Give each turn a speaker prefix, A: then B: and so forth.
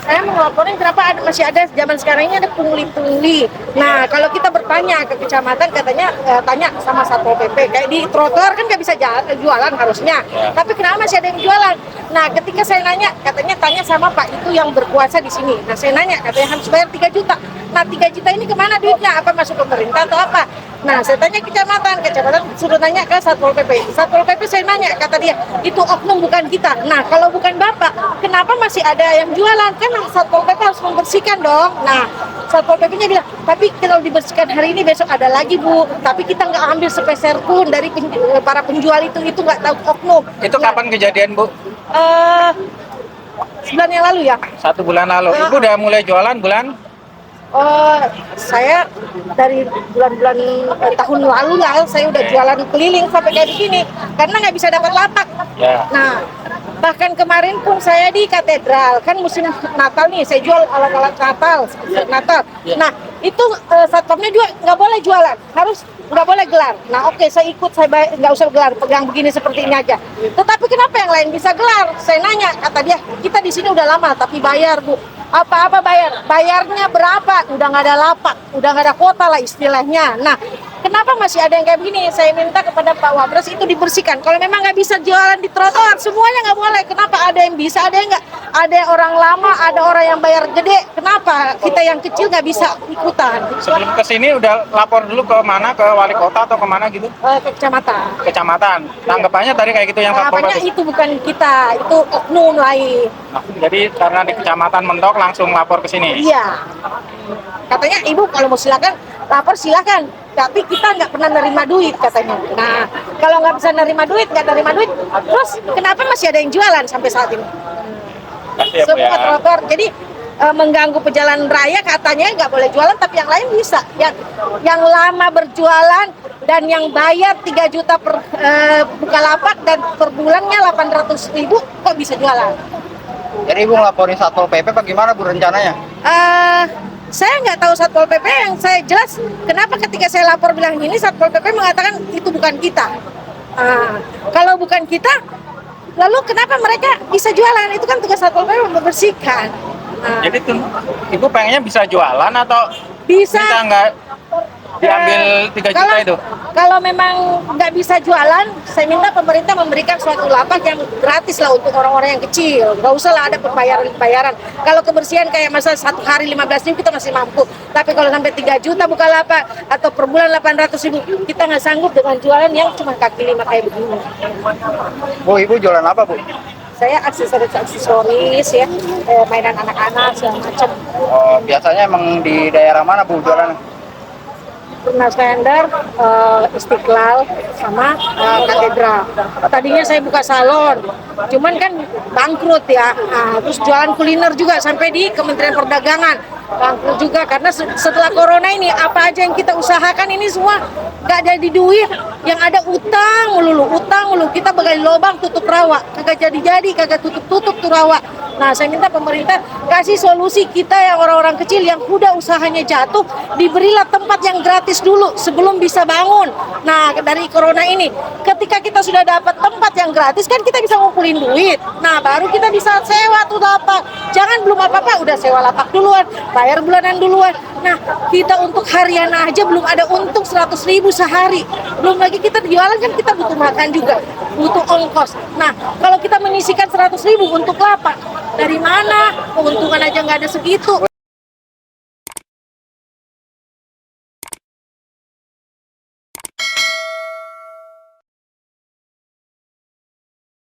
A: Saya mau ngelaporin kenapa masih ada zaman sekarang ini ada pungli-pungli. Nah, kalau kita bertanya ke kecamatan katanya tanya sama Satpol PP. Kayak di trotoar kan nggak bisa jualan harusnya. Tapi kenapa masih ada yang jualan? Nah, ketika saya nanya, katanya tanya sama Pak itu yang berkuasa di sini. Nah, saya nanya, katanya harus bayar 3 juta. Nah, 3 juta ini kemana duitnya? Apa masuk pemerintah atau apa? Nah, saya tanya kecamatan suruh nanya ke Satpol PP. Satpol PP saya nanya, kata dia, itu oknum bukan kita. Nah, kalau bukan Bapak, kenapa masih ada yang jualan? Kan Satpol PP harus membersihkan dong. Nah, Satpol PP-nya bilang, tapi kalau dibersihkan hari ini, besok ada lagi, Bu. Tapi kita nggak ambil sepeser pun dari para penjual itu nggak tahu oknum.
B: Itu
A: Ya,
B: kapan kejadian, Bu?
A: sebulan yang lalu ya.
B: 1 bulan lalu. Ibu udah mulai jualan bulan?
A: Saya dari bulan-bulan tahun lalu lah saya udah jualan keliling sampai kayak begini karena nggak bisa dapat lapak.
B: Ya.
A: Nah, bahkan kemarin pun saya di katedral kan musim Natal nih, saya jual alat-alat Natal. Nah, itu satpamnya juga nggak boleh jualan, harus nggak boleh gelar. Nah, oke, saya ikut, saya nggak usah gelar, pegang begini seperti ini aja. Tetapi kenapa yang lain bisa gelar? Saya nanya, kata dia, kita di sini udah lama tapi bayar, Bu. Apa-apa bayar, bayarnya berapa? Udah nggak ada lapak, udah nggak ada kuota lah istilahnya. Nah, kenapa masih ada yang kayak begini? Saya minta kepada Pak Wapres itu dibersihkan. Kalau memang nggak bisa jualan di trotoar, semuanya nggak boleh. Kenapa ada yang bisa, ada yang nggak? Ada orang lama, ada orang yang bayar gede. Kenapa kita yang kecil nggak bisa ikutan?
B: Sebelum kesini udah lapor dulu ke mana? Ke wali kota atau kemana gitu?
A: Ke kecamatan.
B: Kecamatan. Tanggapannya tadi kayak gitu yang Satpol
A: Harapannya
B: PP.
A: itu bukan kita, itu oknum lain.
B: Nah, jadi karena di kecamatan mentok langsung lapor ke sini.
A: Iya. Katanya ibu kalau mau silakan lapor silakan, tapi kita nggak pernah nerima duit katanya. Nah, kalau nggak bisa nerima duit, nggak nerima duit, terus kenapa masih ada yang jualan sampai saat ini?
B: Kasih ya, Bu,
A: Semua
B: ya.
A: trotoar, jadi mengganggu pejalan raya katanya nggak boleh jualan, tapi yang lain bisa. Yang lama berjualan dan yang bayar 3 juta per Bukalapak dan per bulannya 800.000 kok bisa jualan?
C: Jadi Ibu ngelaporin Satpol PP apa gimana Bu rencananya?
A: Saya nggak tahu Satpol PP, yang saya jelas kenapa ketika saya lapor bilang ini Satpol PP mengatakan itu bukan kita. Kalau bukan kita, lalu kenapa mereka bisa jualan? Itu kan tugas Satpol PP membersihkan.
B: Jadi tuh, Ibu pengennya bisa jualan atau
A: Bisa.
B: bisa nggak diambil 3 juta itu?
A: Kalau memang nggak bisa jualan, saya minta pemerintah memberikan suatu lapak yang gratis lah untuk orang-orang yang kecil. Nggak usah lah ada pembayaran. Kalau kebersihan kayak masa 1 hari 15.000 kita masih mampu. Tapi kalau sampai 3 juta buka lapak atau per bulan 800.000, kita nggak sanggup dengan jualan yang cuma kaki 5 kayak begini.
C: Bu, Ibu jualan apa Bu?
A: Saya aksesoris ya, mainan anak-anak segala macam.
C: Oh, biasanya emang di daerah mana Bu jualan?
A: Tunas Vendor, Istiqlal, sama Katedral. Tadinya saya buka salon, cuman kan bangkrut ya. Terus jualan kuliner juga sampai di Kementerian Perdagangan, bangkrut juga karena setelah corona ini apa aja yang kita usahakan ini semua nggak jadi duit, yang ada utang melulu. Kita bagai lubang tutup rawa, kagak jadi, kagak tutup tuh rawa. Nah, saya minta pemerintah kasih solusi kita yang orang-orang kecil yang udah usahanya jatuh, diberilah tempat yang gratis dulu sebelum bisa bangun. Nah, dari corona ini, ketika kita sudah dapat tempat yang gratis, kan kita bisa ngumpulin duit. Nah, baru kita bisa sewa tuh lapak. Jangan belum apa-apa, udah sewa lapak duluan, bayar bulanan duluan. Nah, kita untuk harian aja belum ada untung 100.000 sehari. Belum lagi kita jualan kan kita butuh makan juga, butuh ongkos. Nah, kalau kita menyisikan 100.000 untuk lapak, dari mana? Keuntungan aja nggak ada segitu.